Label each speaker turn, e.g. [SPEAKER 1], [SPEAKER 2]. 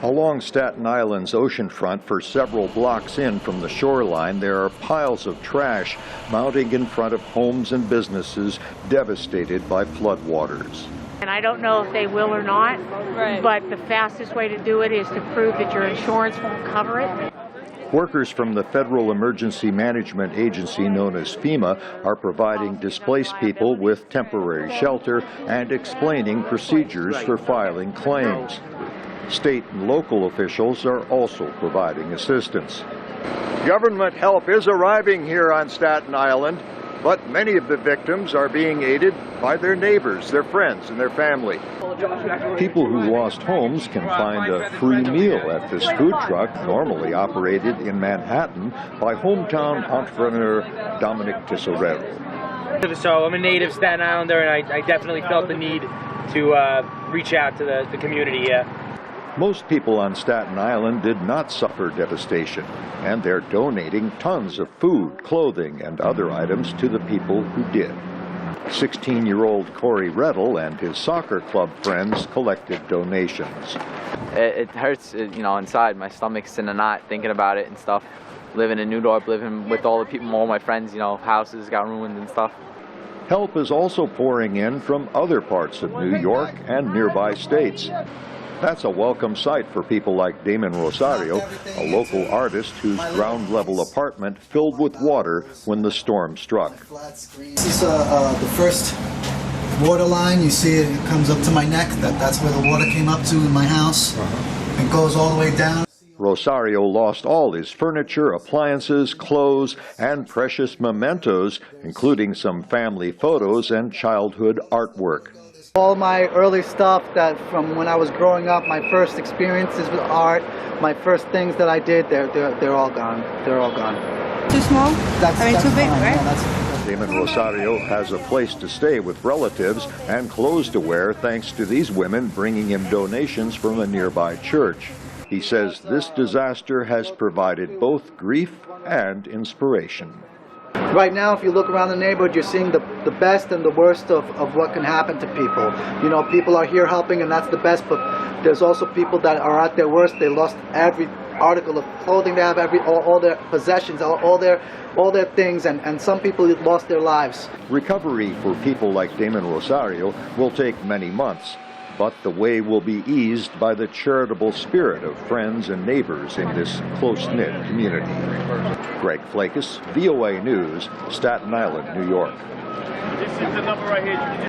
[SPEAKER 1] Along Staten Island's oceanfront, for several blocks in from the shoreline, there are piles of trash mounting in front of homes and businesses devastated by floodwaters.
[SPEAKER 2] And I don't know if they will or not, but the fastest way to do it is to prove that your insurance won't cover it.
[SPEAKER 1] Workers from the Federal Emergency Management Agency, known as FEMA, are providing displaced people with temporary shelter and explaining procedures for filing claims. State and local officials are also providing assistance. Government help is arriving here on Staten Island, but many of the victims are being aided by their neighbors, their friends, and their family. People who lost homes can find a free meal at this food truck, normally operated in Manhattan by hometown entrepreneur Dominic Tesorero.
[SPEAKER 3] So I'm a native Staten Islander, and I definitely felt the need to reach out to the community.
[SPEAKER 1] Most people on Staten Island did not suffer devastation, and they're donating tons of food, clothing, and other items to the people who did. 16-year-old Corey Rettle and his soccer club friends collected donations.
[SPEAKER 4] It hurts, inside. My stomach's in a knot thinking about it and stuff. Living in New York, living with all the people, all my friends, houses got ruined and stuff.
[SPEAKER 1] Help is also pouring in from other parts of New York and nearby states. That's a welcome sight for people like Damon Rosario, a local artist whose ground-level apartment filled with water when the storm struck.
[SPEAKER 5] This is the first water line. You see it comes up to my neck. That's where the water came up to in my house. It goes all the way down.
[SPEAKER 1] Rosario lost all his furniture, appliances, clothes, and precious mementos, including some family photos and childhood artwork.
[SPEAKER 5] All my early stuff that from when I was growing up, my first experiences with art, my first things that I did, they're all gone. They're all gone.
[SPEAKER 6] Too small? That's too big,
[SPEAKER 5] fine.
[SPEAKER 6] right?
[SPEAKER 5] Yeah,
[SPEAKER 1] Damon Rosario has a place to stay with relatives and clothes to wear thanks to these women bringing him donations from a nearby church. He says this disaster has provided both grief and inspiration.
[SPEAKER 5] Right now, if you look around the neighborhood, you're seeing the best and the worst of what can happen to people. People are here helping, and that's the best, but there's also people that are at their worst. They lost every article of clothing they have, all their possessions, all their things, and some people lost their lives.
[SPEAKER 1] Recovery for people like Damon Rosario will take many months, but the way will be eased by the charitable spirit of friends and neighbors in this close-knit community. Greg Flakus, VOA News, Staten Island, New York.